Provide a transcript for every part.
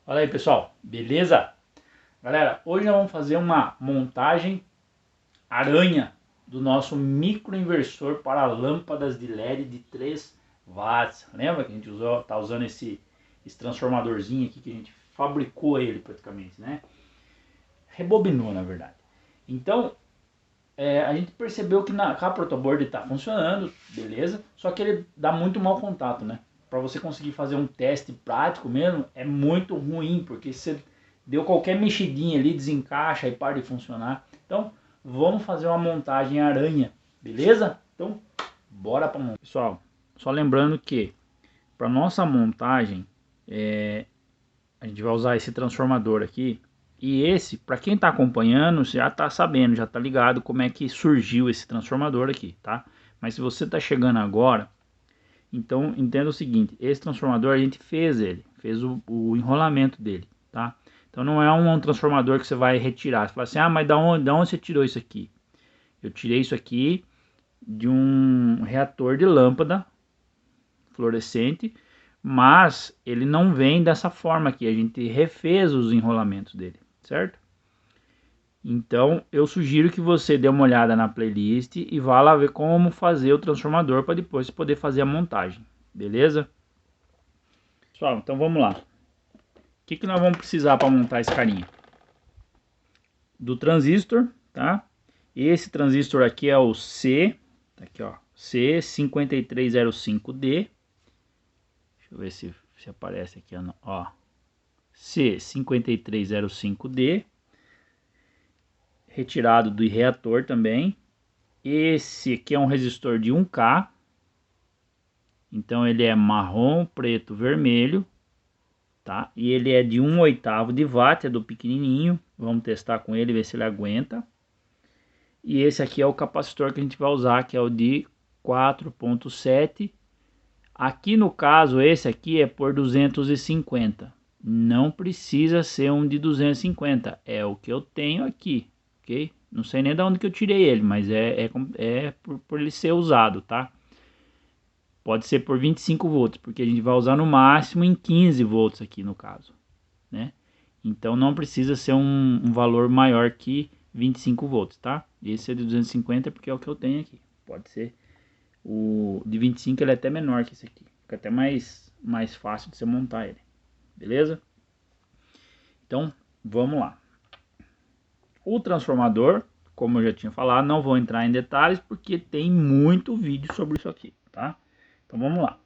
Fala aí, pessoal, beleza? Galera, hoje nós vamos fazer uma montagem aranha do nosso microinversor para lâmpadas de LED de 3 watts. Lembra que a gente tá usando esse transformadorzinho aqui que a gente fabricou ele praticamente, né? Rebobinou, na verdade. Então, a gente percebeu que a protoboard está funcionando, beleza? Só que ele dá muito mau contato, né? Para você conseguir fazer um teste prático mesmo, é muito ruim, porque você deu qualquer mexidinha ali, desencaixa e para de funcionar. Então, vamos fazer uma montagem aranha, beleza? Então, bora para montar. Pessoal, só lembrando que para nossa montagem, a gente vai usar esse transformador aqui. E esse, para quem está acompanhando, já está sabendo, já está ligado como é que surgiu esse transformador aqui, tá? Mas se você está chegando agora, então entenda o seguinte: esse transformador a gente fez o enrolamento dele, tá? Então não é um transformador que você vai retirar. Você fala assim, ah, mas da onde você tirou isso aqui? Eu tirei isso aqui de um reator de lâmpada fluorescente, mas ele não vem dessa forma aqui. A gente refez os enrolamentos dele, certo? Então eu sugiro que você dê uma olhada na playlist e vá lá ver como fazer o transformador para depois poder fazer a montagem, beleza? Pessoal, então vamos lá. O que nós vamos precisar para montar esse carinha? Do transistor, tá? Esse transistor aqui é o C, tá aqui ó, C5305D. Deixa eu ver se aparece aqui, ó. C5305D. Retirado do reator também. Esse aqui é um resistor de 1K. Então ele é marrom, preto, vermelho, tá? E ele é de 1/8 de watt, é do pequenininho. Vamos testar com ele, ver se ele aguenta. E esse aqui é o capacitor que a gente vai usar, que é o de 4.7. Aqui no caso, esse aqui é por 250. Não precisa ser um de 250, é o que eu tenho aqui, ok? Não sei nem de onde que eu tirei ele, mas é por ele ser usado, tá? Pode ser por 25 volts, porque a gente vai usar no máximo em 15 volts aqui no caso, né? Então não precisa ser um valor maior que 25 volts, tá? Esse é de 250 porque é o que eu tenho aqui. Pode ser o de 25, ele é até menor que esse aqui. Fica até mais fácil de você montar ele, beleza? Então vamos lá. O transformador, como eu já tinha falado, não vou entrar em detalhes porque tem muito vídeo sobre isso aqui, tá? Então vamos lá.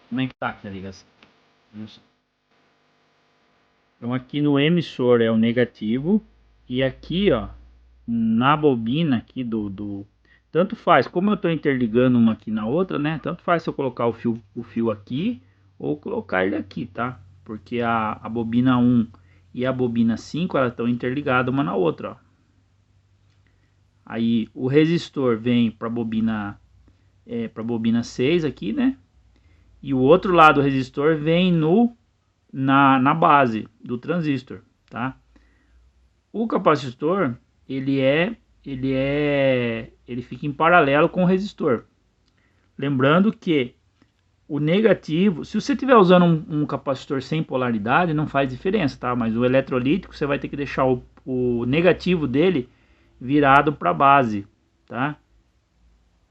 Como é que tá aqui a ligação? Então aqui no emissor é o negativo e aqui ó, na bobina aqui tanto faz, como eu estou interligando uma aqui na outra, né? Tanto faz se eu colocar o fio aqui ou colocar ele aqui, tá? Porque a bobina 1 e a bobina 5, elas estão interligadas uma na outra, ó. Aí o resistor vem para a bobina 6 aqui, né? E o outro lado do resistor vem na base do transistor, tá? O capacitor, ele fica em paralelo com o resistor. Lembrando que o negativo, se você estiver usando um capacitor sem polaridade, não faz diferença, tá? Mas o eletrolítico, você vai ter que deixar o negativo dele virado para a base, tá?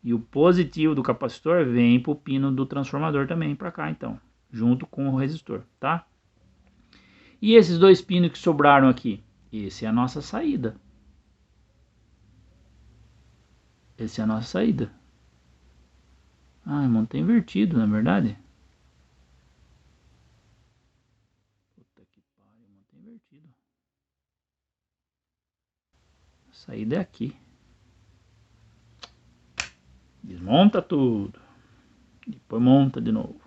E o positivo do capacitor vem para o pino do transformador também, para cá então, junto com o resistor, tá? E esses dois pinos que sobraram aqui? Esse é a nossa saída. Esse é a nossa saída. Ah, irmão, tá invertido, na verdade. Puta que pariu, irmão, tá invertido. A saída é aqui. Desmonta tudo. Depois monta de novo.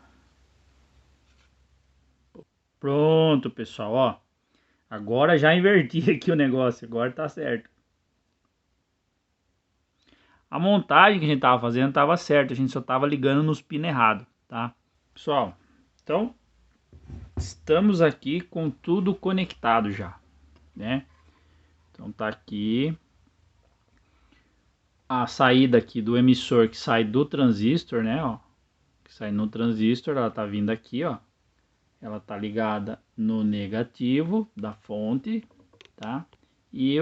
Pronto, pessoal, ó. Agora já inverti aqui o negócio, agora tá certo. A montagem que a gente tava fazendo tava certa, a gente só tava ligando nos pinos errados, tá? Pessoal, então estamos aqui com tudo conectado já, né? Então tá aqui a saída aqui do emissor que sai do transistor, né, ó, que sai no transistor, ela tá vindo aqui, ó. Ela tá ligada no negativo da fonte, tá? E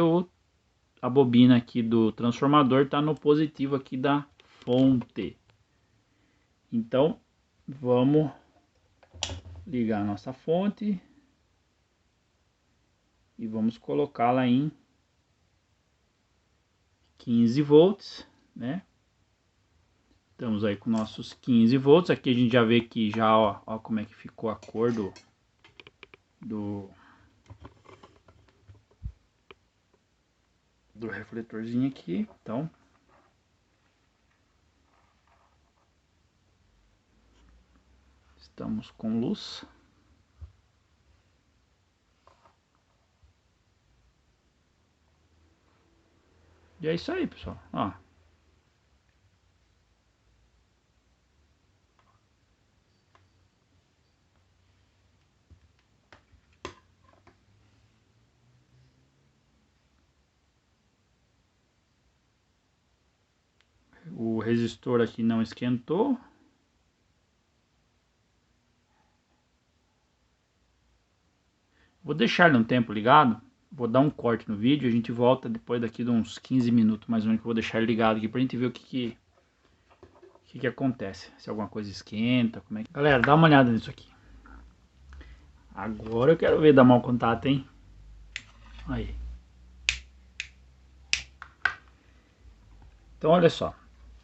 a bobina aqui do transformador tá no positivo aqui da fonte. Então, vamos ligar a nossa fonte e vamos colocá-la em 15 volts, né? Estamos aí com nossos 15 volts. Aqui a gente já vê que já, ó como é que ficou a cor do refletorzinho aqui. Então, estamos com luz. E é isso aí, pessoal. Ó. O resistor aqui não esquentou. Vou deixar ele um tempo ligado. Vou dar um corte no vídeo. A gente volta depois daqui de uns 15 minutos mais ou menos, que eu vou deixar ele ligado aqui pra gente ver o que acontece. Se alguma coisa esquenta, como é que... Galera, dá uma olhada nisso aqui. Agora eu quero ver dar mau contato, hein? Aí. Então olha só.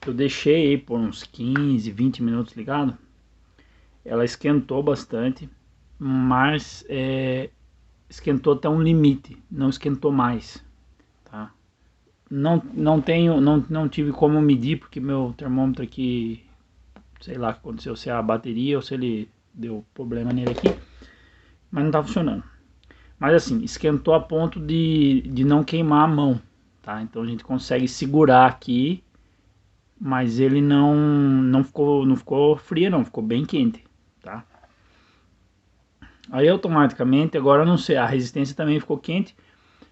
Eu deixei aí por uns 15, 20 minutos ligado. Ela esquentou bastante, mas esquentou até um limite, não esquentou mais, tá? Não tive como medir, porque meu termômetro aqui, sei lá o que aconteceu, se é a bateria ou se ele deu problema nele aqui, mas não tá funcionando. Mas assim, esquentou a ponto de não queimar a mão, tá? Então a gente consegue segurar aqui, mas ele não ficou fria não, ficou bem quente, tá? Aí automaticamente, agora eu não sei, a resistência também ficou quente,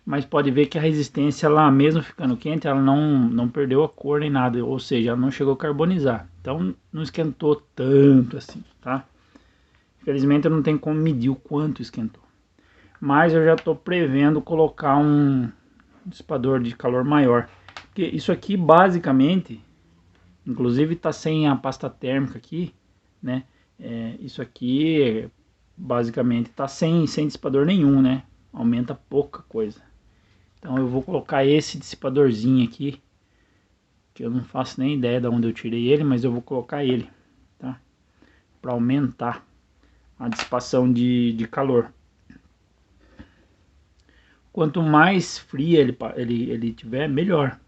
mas pode ver que a resistência, ela mesmo ficando quente, ela não perdeu a cor nem nada, ou seja, ela não chegou a carbonizar. Então não esquentou tanto assim, tá? Infelizmente eu não tenho como medir o quanto esquentou. Mas eu já estou prevendo colocar um dissipador de calor maior. Porque isso aqui basicamente, inclusive está sem a pasta térmica aqui, né? Isso aqui basicamente está sem dissipador nenhum, né? Aumenta pouca coisa. Então eu vou colocar esse dissipadorzinho aqui, que eu não faço nem ideia de onde eu tirei ele, mas eu vou colocar ele, tá? Para aumentar a dissipação de calor. Quanto mais fria ele tiver, melhor.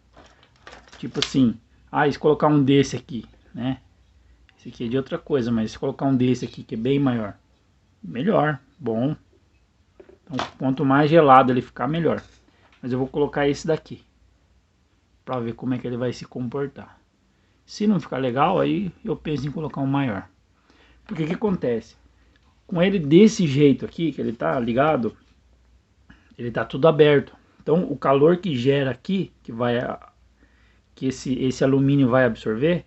Tipo assim, se colocar um desse aqui, né? Esse aqui é de outra coisa, mas se colocar um desse aqui que é bem maior, melhor, bom. Então quanto mais gelado ele ficar, melhor. Mas eu vou colocar esse daqui, para ver como é que ele vai se comportar. Se não ficar legal, aí eu penso em colocar um maior. Porque o que acontece? Com ele desse jeito aqui, que ele tá ligado, ele tá tudo aberto. Então o calor que gera aqui, que esse alumínio vai absorver,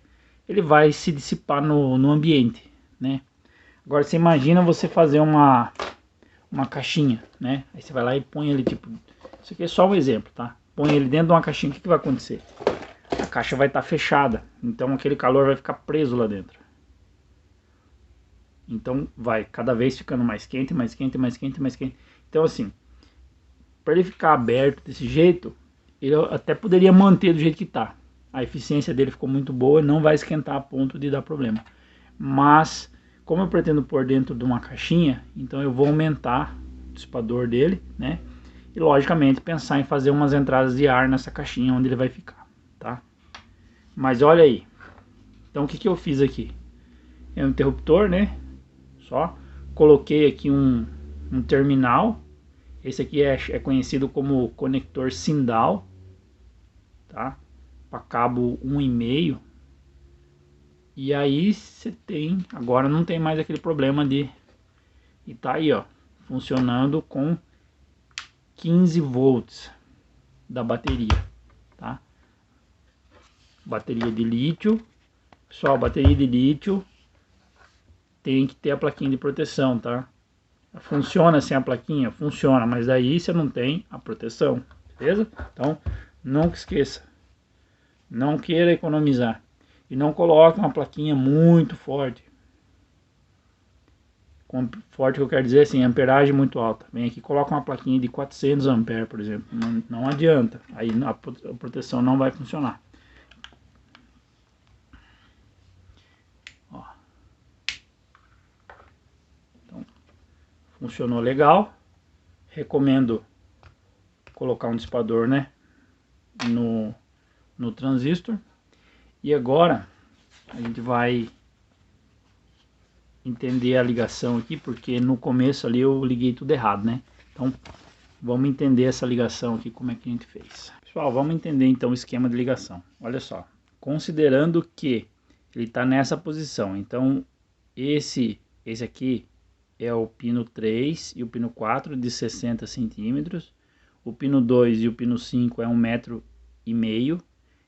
ele vai se dissipar no ambiente, né? Agora você imagina você fazer uma caixinha, né? Aí você vai lá e põe ele tipo... Isso aqui é só um exemplo, tá? Põe ele dentro de uma caixinha, o que vai acontecer? A caixa vai estar fechada, então aquele calor vai ficar preso lá dentro. Então vai cada vez ficando mais quente, mais quente, mais quente, mais quente. Então assim, para ele ficar aberto desse jeito, ele até poderia manter do jeito que está. A eficiência dele ficou muito boa, não vai esquentar a ponto de dar problema. Mas, como eu pretendo pôr dentro de uma caixinha, então eu vou aumentar o dissipador dele, né? E logicamente pensar em fazer umas entradas de ar nessa caixinha onde ele vai ficar, tá? Mas olha aí. Então o que eu fiz aqui? É um interruptor, né? Só coloquei aqui um terminal. Esse aqui é conhecido como conector Sindal, tá? Para cabo 1,5. E aí você tem, agora não tem mais aquele problema de... E tá aí, ó, funcionando com 15 volts da bateria, tá? Bateria de lítio. Pessoal, bateria de lítio tem que ter a plaquinha de proteção, tá? Funciona sem a plaquinha? Funciona, mas aí você não tem a proteção, beleza? Então, nunca esqueça. Não queira economizar. E não coloque uma plaquinha muito forte. Com forte que eu quero dizer assim, amperagem muito alta. Vem aqui e coloca uma plaquinha de 400 amperes, por exemplo. Não adianta. Aí a proteção não vai funcionar. Ó. Então, funcionou legal. Recomendo colocar um dissipador, né, no transistor. E agora a gente vai entender a ligação aqui, porque no começo ali eu liguei tudo errado, né? Então vamos entender essa ligação aqui, como é que a gente fez. Pessoal, vamos entender então o esquema de ligação. Olha só, considerando que ele está nessa posição, então esse aqui é o pino 3 e o pino 4 de 60 centímetros, o pino 2 e o pino 5 é 1,5 metro,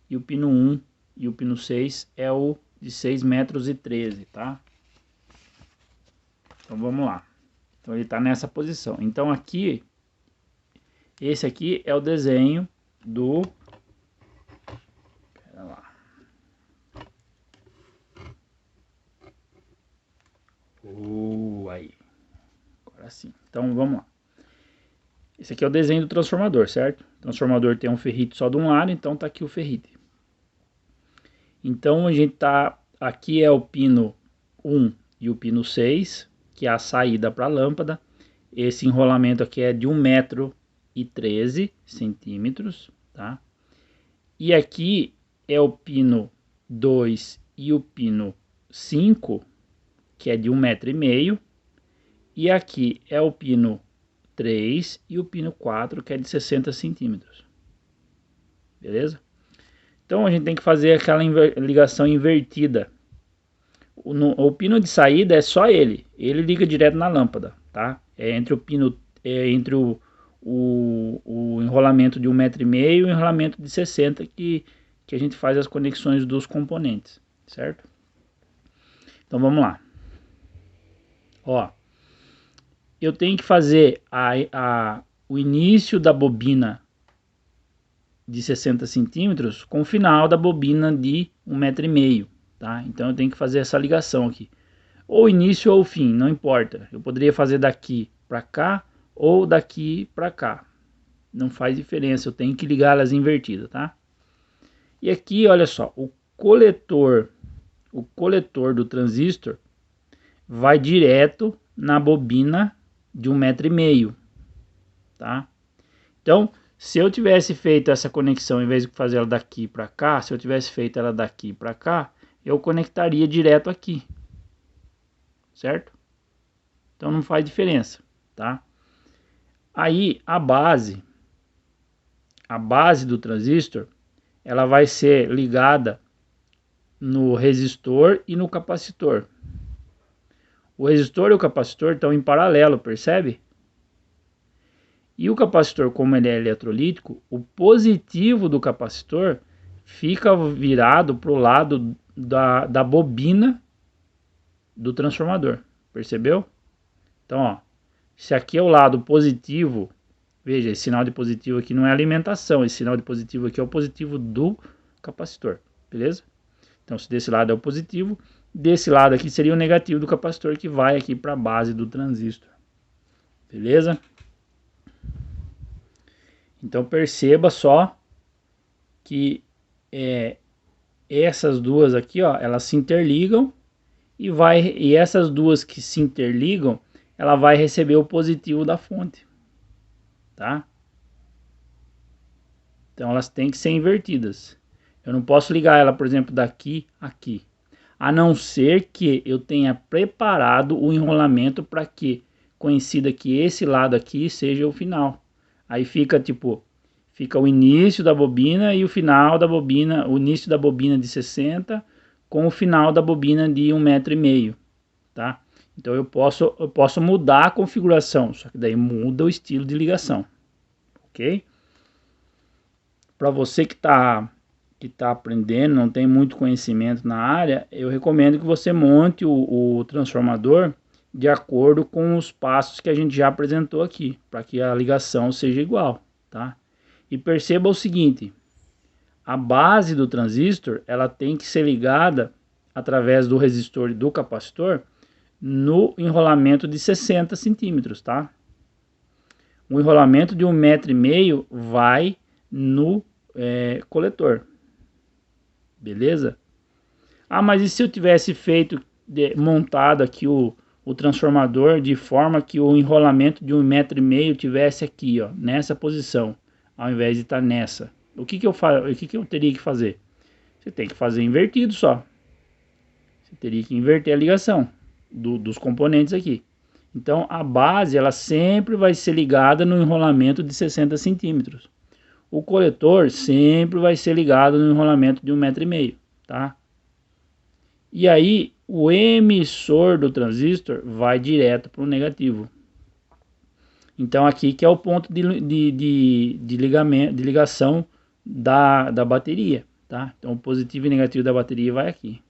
e o pino 1 e o pino 6 é o de 6,13 metros, tá? Então vamos lá. Então ele está nessa posição. Então aqui, esse aqui é o desenho do... Pera lá. Aí. Agora sim. Então vamos lá. Esse aqui é o desenho do transformador, certo? O transformador tem um ferrite só de um lado, então tá aqui o ferrite. Então a gente tá... Aqui é o pino 1 e o pino 6, que é a saída para a lâmpada. Esse enrolamento aqui é de 1,13 metros, tá? E aqui é o pino 2 e o pino 5, que é de 1,5 metro. E aqui é o pino 3 e o pino 4, que é de 60 centímetros. Beleza? Então a gente tem que fazer aquela ligação invertida. O pino de saída é só ele liga direto na lâmpada, tá? É entre o pino, entre o enrolamento de 1,5 metro e o enrolamento de 60 que a gente faz as conexões dos componentes, certo? Então vamos lá. Ó, eu tenho que fazer o início da bobina de 60 centímetros com o final da bobina de 1,5 metro, tá? Então eu tenho que fazer essa ligação aqui. Ou início ou fim, não importa. Eu poderia fazer daqui para cá ou daqui para cá. Não faz diferença, eu tenho que ligar elas invertidas, tá? E aqui, olha só, o coletor do transistor vai direto na bobina de 1,5 metro, tá? Então, se eu tivesse feito essa conexão, em vez de fazer ela daqui para cá, se eu tivesse feito ela daqui para cá, eu conectaria direto aqui, certo? Então não faz diferença, tá? Aí a base do transistor, ela vai ser ligada no resistor e no capacitor. O resistor e o capacitor estão em paralelo, percebe? E o capacitor, como ele é eletrolítico, o positivo do capacitor fica virado para o lado da bobina do transformador, percebeu? Então, ó, se aqui é o lado positivo, veja, esse sinal de positivo aqui não é alimentação, esse sinal de positivo aqui é o positivo do capacitor, beleza? Então, se desse lado é o positivo, desse lado aqui seria o negativo do capacitor que vai aqui para a base do transistor, beleza? Então, perceba só que essas duas aqui, ó, elas se interligam e essas duas que se interligam, ela vai receber o positivo da fonte, tá? Então elas têm que ser invertidas. Eu não posso ligar ela, por exemplo, daqui a aqui, a não ser que eu tenha preparado o enrolamento para que coincida que esse lado aqui seja o final. Aí fica tipo, fica o início da bobina e o final da bobina, o início da bobina de 60 com o final da bobina de 1,5 m, tá? Então eu posso mudar a configuração, só que daí muda o estilo de ligação, ok? Para você que tá aprendendo, não tem muito conhecimento na área, eu recomendo que você monte o transformador de acordo com os passos que a gente já apresentou aqui, para que a ligação seja igual, tá? E perceba o seguinte, a base do transistor, ela tem que ser ligada através do resistor e do capacitor no enrolamento de 60 centímetros, tá? O enrolamento de 1,5 m vai no coletor, beleza? Ah, mas e se eu tivesse montado aqui o transformador de forma que o enrolamento de 1,5 m tivesse aqui, ó, nessa posição, ao invés de estar nessa? O que eu teria que fazer? Você tem que fazer invertido só. Você teria que inverter a ligação dos componentes aqui. Então a base, ela sempre vai ser ligada no enrolamento de 60 centímetros. O coletor sempre vai ser ligado no enrolamento de 1,5 m, tá? E aí o emissor do transistor vai direto para o negativo. Então aqui que é o ponto de ligação da bateria, tá? Então o positivo e negativo da bateria vai aqui.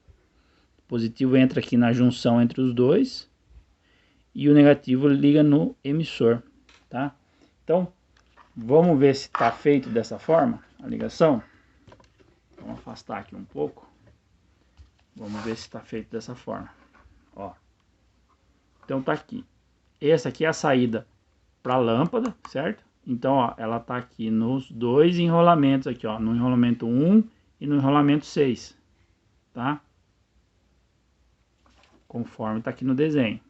O positivo entra aqui na junção entre os dois e o negativo liga no emissor, tá? Então vamos ver se está feito dessa forma a ligação. Vamos afastar aqui um pouco. Vamos ver se está feito dessa forma. Ó. Então tá aqui. Essa aqui é a saída para a lâmpada, certo? Então, ó, ela tá aqui nos dois enrolamentos aqui, ó, no enrolamento 1 e no enrolamento 6, tá? Conforme tá aqui no desenho.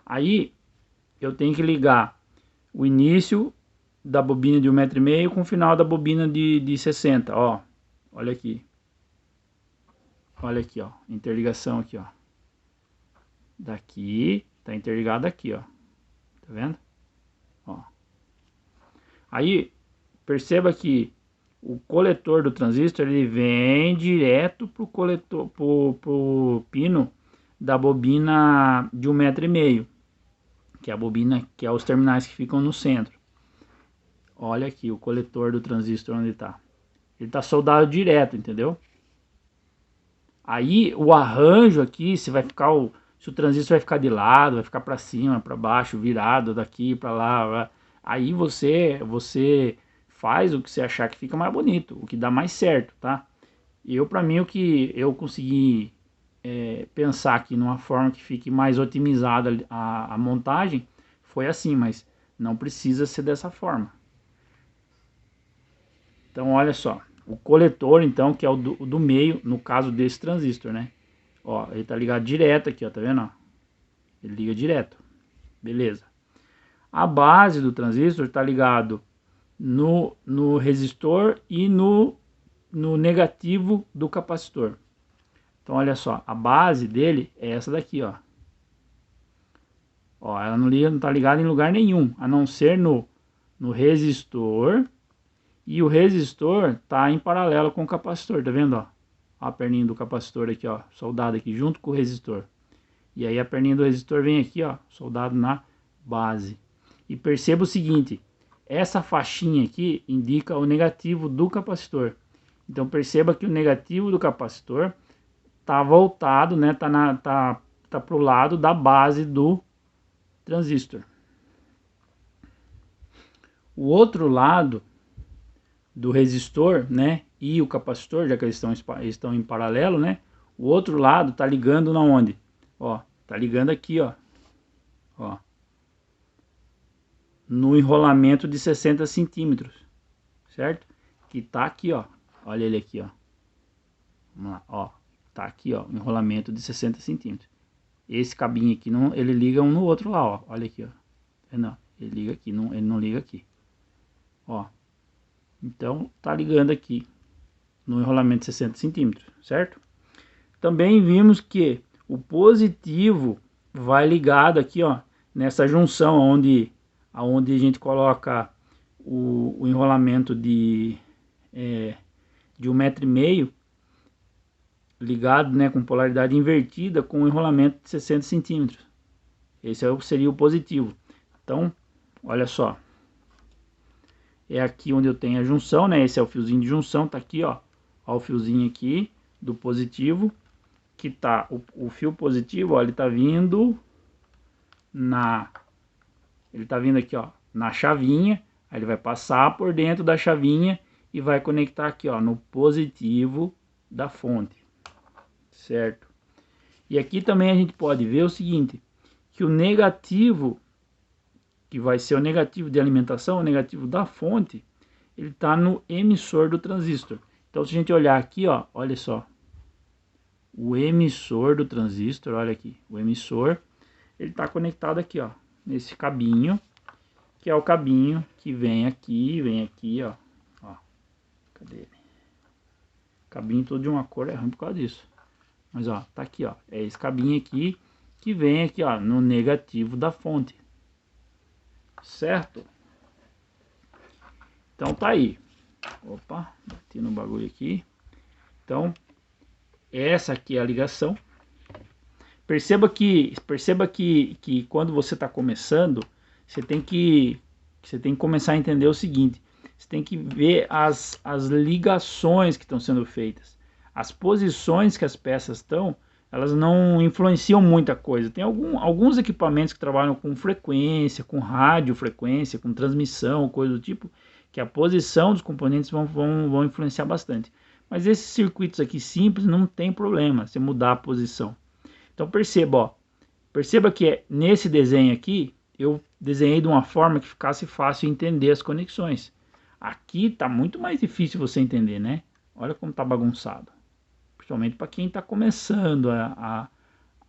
Aí eu tenho que ligar o início da bobina de 1,5 m com o final da bobina de 60, ó. Olha aqui. Olha aqui, ó, interligação aqui, ó. Daqui, tá interligado aqui, ó. Tá vendo? Ó. Aí, perceba que o coletor do transistor, ele vem direto pro coletor, pro pino da bobina de 1,5 m, que é a bobina, que é os terminais que ficam no centro. Olha aqui o coletor do transistor onde tá. Ele tá soldado direto, entendeu? Aí o arranjo aqui, se o transistor vai ficar de lado, vai ficar para cima, para baixo, virado daqui para lá, aí você faz o que você achar que fica mais bonito, o que dá mais certo, tá? Para mim, o que eu consegui pensar aqui numa forma que fique mais otimizada a montagem foi assim, mas não precisa ser dessa forma. Então olha só, o coletor então, que é o do meio, no caso desse transistor, né? Ó, ele tá ligado direto aqui, ó, tá vendo? Ó? Ele liga direto, beleza. A base do transistor tá ligado no resistor e no negativo do capacitor. Então olha só, a base dele é essa daqui, ó. Ó, ela não tá ligada em lugar nenhum, a não ser no resistor. E o resistor tá em paralelo com o capacitor, tá vendo, ó? Ó a perninha do capacitor aqui, ó, soldado aqui junto com o resistor. E aí a perninha do resistor vem aqui, ó, soldado na base. E perceba o seguinte, essa faixinha aqui indica o negativo do capacitor. Então perceba que o negativo do capacitor tá voltado, né, tá pro lado da base do transistor. O outro lado do resistor, né, e o capacitor, já que eles estão em paralelo, né, o outro lado tá ligando na onde? Ó, tá ligando aqui, ó, no enrolamento de 60 centímetros, certo? Que tá aqui, ó, olha ele aqui, ó, vamos lá, ó, tá aqui, ó, enrolamento de 60 centímetros. Esse cabinho aqui, não, ele liga um no outro lá, ó, olha aqui, ó, não, ele liga aqui, não, ele não liga aqui, ó. Então, tá ligando aqui no enrolamento de 60 centímetros, certo? Também vimos que o positivo vai ligado aqui, ó, nessa junção onde a gente coloca o enrolamento de 1,5 m, ligado, né, com polaridade invertida com o enrolamento de 60 centímetros. Esse seria o positivo. Então, olha só. É aqui onde eu tenho a junção, né? Esse é o fiozinho de junção, tá aqui, ó. Ó o fiozinho aqui do positivo, que tá o fio positivo, ó, ele tá vindo aqui, ó, na chavinha, aí ele vai passar por dentro da chavinha e vai conectar aqui, ó, no positivo da fonte, certo? E aqui também a gente pode ver o seguinte, que o negativo, que vai ser o negativo de alimentação, o negativo da fonte, ele está no emissor do transistor. Então, se a gente olhar aqui, ó, olha só, o emissor do transistor, olha aqui, o emissor, ele está conectado aqui, ó, nesse cabinho, que é o cabinho que vem aqui, ó, cadê ele? Cabinho todo de uma cor é ruim por causa disso. Mas, ó, tá aqui, ó, é esse cabinho aqui, que vem aqui, ó, no negativo da fonte. Certo? Então tá aí. Opa, bati no bagulho aqui. Então, essa aqui é a ligação. Perceba que quando você está começando, você tem que começar a entender o seguinte. Você tem que ver as ligações que estão sendo feitas. As posições que as peças estão, elas não influenciam muita coisa. Tem alguns equipamentos que trabalham com frequência, com radiofrequência, com transmissão, coisa do tipo, que a posição dos componentes vão influenciar bastante. Mas esses circuitos aqui simples não tem problema se mudar a posição. Então perceba que nesse desenho aqui, eu desenhei de uma forma que ficasse fácil entender as conexões. Aqui tá muito mais difícil você entender, né? Olha como tá bagunçado. Principalmente para quem está começando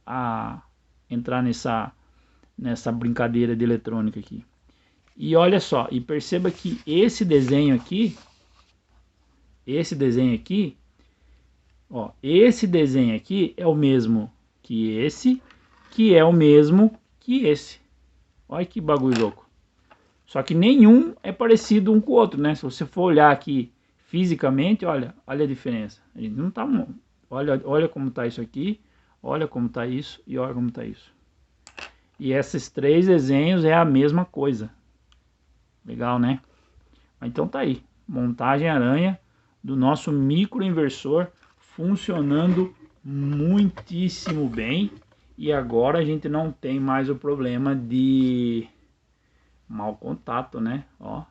a entrar nessa brincadeira de eletrônica aqui. E olha só, e perceba que esse desenho aqui, ó, esse desenho aqui é o mesmo que esse, que é o mesmo que esse. Olha que bagulho louco. Só que nenhum é parecido um com o outro, né? Se você for olhar aqui fisicamente, olha a diferença. Ele não tá, olha como tá isso aqui, olha como tá isso e olha como tá isso. E esses três desenhos é a mesma coisa. Legal, né? Então tá aí, montagem aranha do nosso microinversor funcionando muitíssimo bem. E agora a gente não tem mais o problema de mau contato, né? Ó,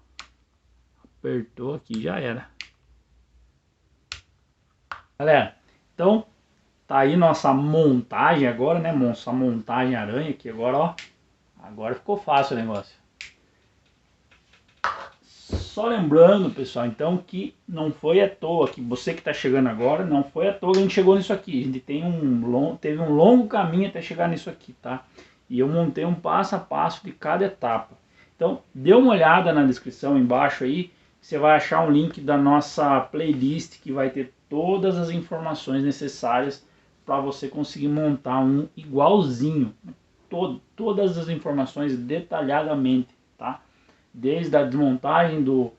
apertou aqui, já era. Galera, então tá aí nossa montagem agora, né? Nossa montagem aranha aqui agora, ó. Agora ficou fácil o negócio. Só lembrando, pessoal, então, que não foi à toa, que você que está chegando agora, não foi à toa que a gente chegou nisso aqui. A gente teve um longo caminho até chegar nisso aqui, tá? E eu montei um passo a passo de cada etapa. Então, dê uma olhada na descrição embaixo aí, você vai achar um link da nossa playlist que vai ter todas as informações necessárias para você conseguir montar um igualzinho, todas as informações detalhadamente, tá? Desde a desmontagem do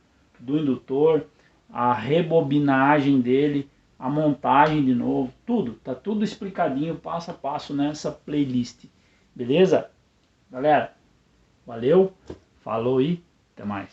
indutor, a rebobinagem dele, a montagem de novo, tudo, tá tudo explicadinho passo a passo nessa playlist, beleza? Galera, valeu, falou e até mais.